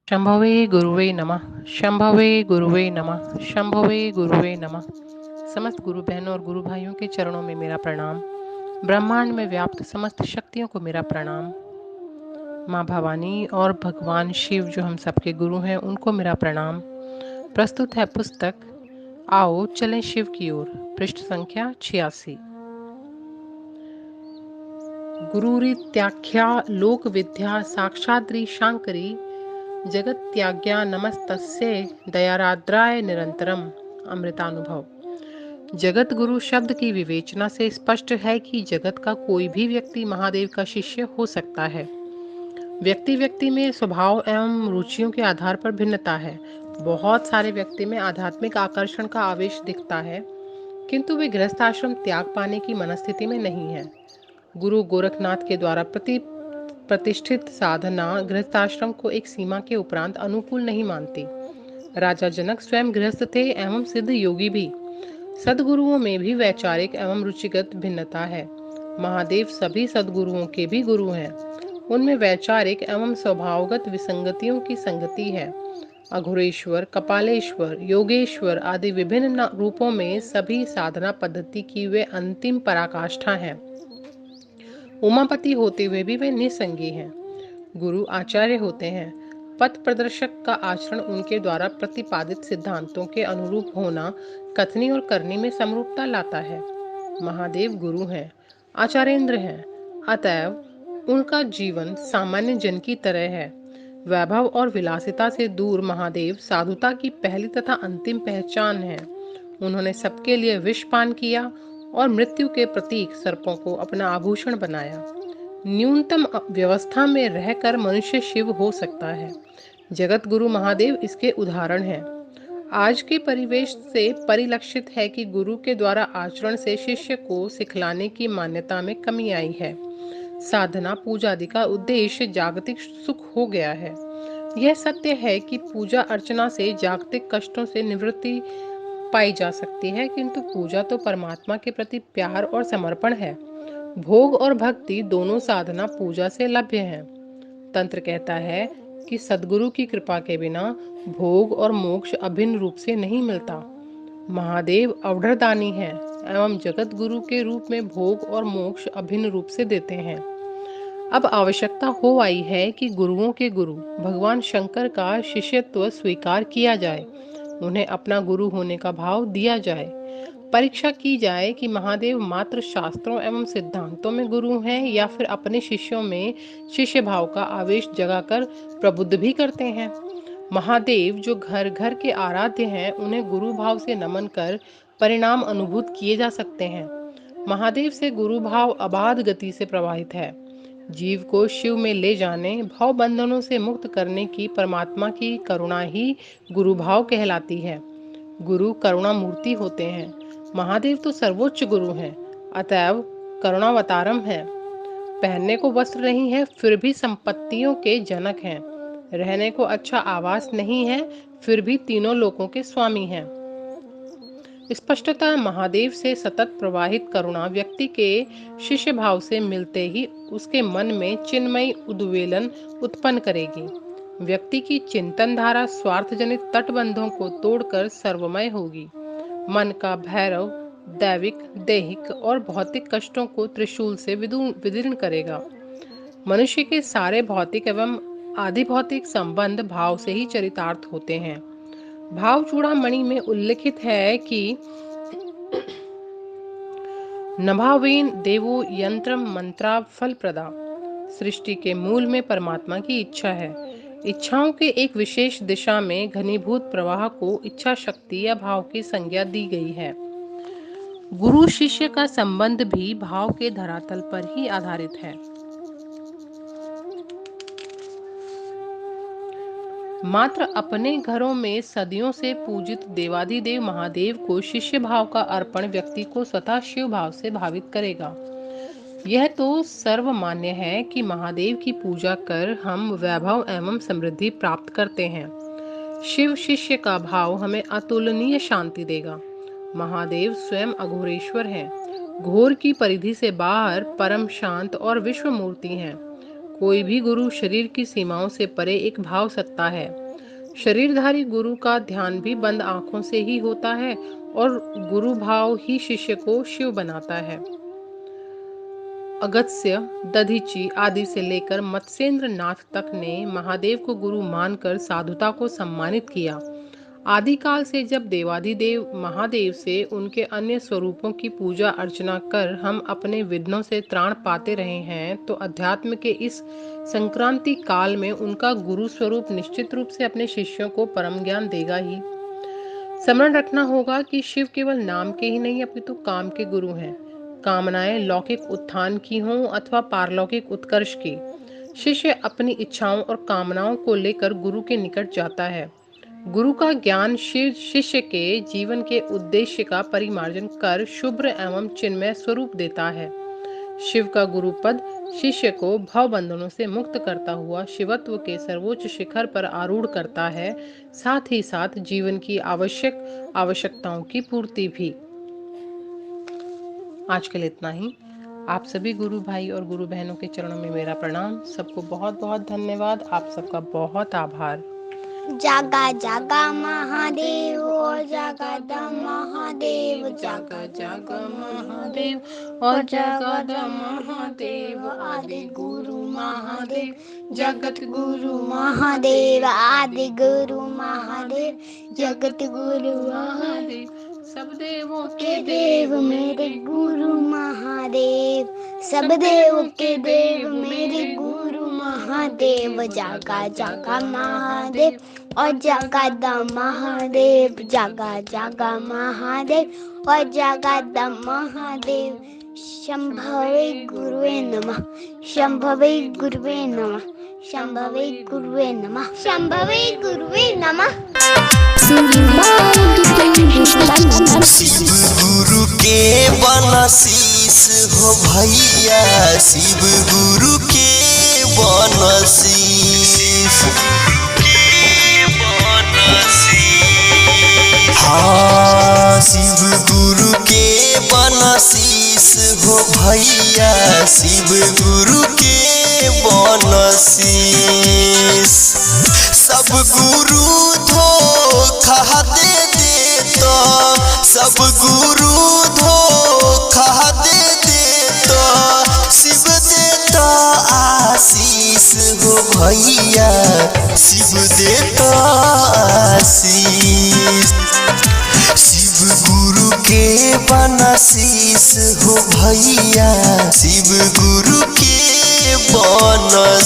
शंभवे गुरुवे नमः। शंभवे गुरुवे नमः। शंभवे गुरुवे नमः। समस्त गुरु बहनों और गुरु भाइयों के चरणों में मेरा प्रणाम। ब्रह्मांड में व्याप्त समस्त शक्तियों को मेरा प्रणाम। माँ भवानी और भगवान शिव जो हम सबके गुरु हैं उनको मेरा प्रणाम। प्रस्तुत है पुस्तक आओ चलें शिव की ओर, पृष्ठ संख्या 86। गुरुरित्याख्या लोक विद्या साक्षाद्री शांकरी जगत त्याज्ञा नमस्तस्ये दयाराद्राय निरंतरम। अमृतानुभव। जगत गुरु शब्द की विवेचना से स्पष्ट है कि जगत का कोई भी व्यक्ति महादेव का शिष्य हो सकता है। व्यक्ति व्यक्ति में स्वभाव एवं रुचियों के आधार पर भिन्नता है। बहुत सारे व्यक्ति में आध्यात्मिक आकर्षण का आवेश दिखता है, किंतु वे गृहस्थ आश्रम त्याग पाने की मनस्थिति में नहीं है। गुरु गोरखनाथ के द्वारा प्रतिष्ठित साधना गृहस्थाश्रम को एक सीमा के उपरांत अनुकूल नहीं मानती। राजा जनक स्वयं गृहस्थ थे एवं सिद्ध योगी भी। सदगुरुओं में भी वैचारिक एवं रुचिगत भिन्नता है। महादेव सभी सदगुरुओं के भी गुरु हैं। उनमें वैचारिक एवं स्वभावगत विसंगतियों की संगति है। अघोरेश्वर, कपालेश्वर, योगेश्वर आदि विभिन्न रूपों में सभी साधना पद्धति की वे अंतिम पराकाष्ठा हैं। उमापति होते हुए भी वे निसंगी हैं। गुरु आचार्य होते हैं। पथ प्रदर्शक का आचरण उनके द्वारा प्रतिपादित सिद्धांतों के अनुरूप होना कथनी और करनी में समरूपता लाता है। महादेव गुरु हैं, आचार्येंद्र हैं, अतएव उनका जीवन सामान्य जन की तरह है। वैभव और विलासिता से दूर महादेव साधुता की पहली तथा अंतिम पहचान है। उन्होंने सबके लिए विष पान किया और मृत्यु के प्रतीक सर्पों को अपना आभूषण बनाया। न्यूनतम व्यवस्था में रहकर मनुष्य शिव हो सकता है। जगत गुरु महादेव इसके उदाहरण हैं। आज के परिवेश से परिलक्षित है कि गुरु के द्वारा आचरण से शिष्य को सिखलाने की मान्यता में कमी आई है। साधना पूजा आदि का उद्देश्य जागतिक सुख हो गया है। यह सत्य है कि पूजा अर्चना से जागतिक कष्टों से निवृत्ति पाई जा सकती है, किंतु पूजा तो परमात्मा के प्रति प्यार और समर्पण है। भोग और भक्ति दोनों साधना पूजा से लभ्य हैं। तंत्र कहता है कि सद्गुरु की कृपा के बिना भोग और मोक्ष अभिन्न रूप से नहीं मिलता। महादेव अवधरदानी हैं एवं जगत गुरु के रूप में भोग और मोक्ष अभिन्न रूप से देते हैं। अब आवश्यकता हो आई है कि गुरुओं के गुरु भगवान शंकर का शिष्यत्व स्वीकार किया जाए, उन्हें अपना गुरु होने का भाव दिया जाए। परीक्षा की जाए कि महादेव मात्र शास्त्रों एवं सिद्धांतों में गुरु हैं या फिर अपने शिष्यों में शिष्य भाव का आवेश जगाकर प्रबुद्ध भी करते हैं। महादेव जो घर घर के आराध्य हैं, उन्हें गुरु भाव से नमन कर परिणाम अनुभूत किए जा सकते हैं। महादेव से गुरु भाव अबाध गति से प्रवाहित है। जीव को शिव में ले जाने, भाव बंधनों से मुक्त करने की परमात्मा की करुणा ही गुरु भाव कहलाती है। गुरु करुणा मूर्ति होते हैं। महादेव तो सर्वोच्च गुरु हैं, अतएव करुणावतारम है। पहनने को वस्त्र नहीं है, फिर भी संपत्तियों के जनक हैं। रहने को अच्छा आवास नहीं है, फिर भी तीनों लोकों के स्वामी हैं। स्पष्टतः महादेव से सतत प्रवाहित करुणा व्यक्ति के शिष्य भाव से मिलते ही उसके मन में चिन्मयी उद्वेलन उत्पन्न करेगी। व्यक्ति की चिंतन धारा स्वार्थ जनित तटबंधों को तोड़कर सर्वमय होगी। मन का भैरव दैविक, दैहिक और भौतिक कष्टों को त्रिशूल से विदीर्ण करेगा। मनुष्य के सारे भौतिक एवं आधिभौतिक संबंध भाव से ही चरितार्थ होते हैं। भाव चूड़ामणि में उल्लिखित है कि नभावेन देवो यंत्रम मंत्रा फल प्रदा। सृष्टि के मूल में परमात्मा की इच्छा है। इच्छाओं के एक विशेष दिशा में घनीभूत प्रवाह को इच्छा शक्ति या भाव की संज्ञा दी गई है। गुरु शिष्य का संबंध भी भाव के धरातल पर ही आधारित है। मात्र अपने घरों में सदियों से पूजित देवाधिदेव महादेव को शिष्य भाव का अर्पण व्यक्ति को स्वतः शिव भाव से भावित करेगा। यह तो सर्वमान्य है कि महादेव की पूजा कर हम वैभव एवं समृद्धि प्राप्त करते हैं। शिव शिष्य का भाव हमें अतुलनीय शांति देगा। महादेव स्वयं अघोरेश्वर हैं, घोर की परिधि से बाहर परम शांत और विश्व मूर्ति हैं। कोई भी गुरु शरीर की सीमाओं से परे एक भाव सत्ता है। शरीरधारी गुरु का ध्यान भी बंद आंखों से ही होता है और गुरु भाव ही शिष्य को शिव बनाता है। अगस्त्य, दधीची आदि से लेकर मत्स्येंद्र नाथ तक ने महादेव को गुरु मानकर साधुता को सम्मानित किया। आदिकाल से जब देवाधिदेव महादेव से उनके अन्य स्वरूपों की पूजा अर्चना कर हम अपने विघ्नों से त्राण पाते रहे हैं, तो अध्यात्म के इस संक्रांति काल में उनका गुरु स्वरूप निश्चित रूप से अपने शिष्यों को परम ज्ञान देगा ही। स्मरण रखना होगा कि शिव केवल नाम के ही नहीं अपितु काम के गुरु हैं। कामनाएं लौकिक उत्थान की हों अथवा पारलौकिक उत्कर्ष की, शिष्य अपनी इच्छाओं और कामनाओं को लेकर गुरु के निकट जाता है। गुरु का ज्ञान शिष्य के जीवन के उद्देश्य का परिमार्जन कर शुभ्र एवं चिन्मय स्वरूप देता है। शिव का गुरु पद शिष्य को भव बंधनों से मुक्त करता हुआ शिवत्व के सर्वोच्च शिखर पर आरूढ़ करता है, साथ ही साथ जीवन की आवश्यकताओं की पूर्ति भी। आज के लिए इतना ही। आप सभी गुरु भाई और गुरु बहनों के चरणों में मेरा प्रणाम। सबको बहुत बहुत धन्यवाद। आप सबका बहुत आभार। जागा जागा महादेव और जागा द महादेव, जागा जागा महादेव और जागा द महादेव, आदि गुरु महादेव, जगत गुरु महादेव, आदि गुरु महादेव, जगत गुरु महादेव, सब देवों के देव मेरे गुरु महादेव, सब देवों के देव मेरे गुरु महादेव, जागा जागा महादेव और जागा द महादेव, जागा जागा महादेव और जागा द महादेव। शंभवे गुरुवे नमः, शंभवे गुरुवे नमः, शंभवे गुरुवे नमः, शंभवे गुरुवे नमः। शिव गुरु के बनशीष हो भैया, शिव गुरु के बनशीष, हाँ शिव गुरु के बनशीष हो भैया, शिव गुरु के बनशीष। सब गुरु धोखा दे देता, सब गुरु धोखा दे देता, शिव देता आशीष हो भैया, शिव देता आशीष। शिव गुरु के बनशीष हो भैया, शिव गुरु के बनशीष।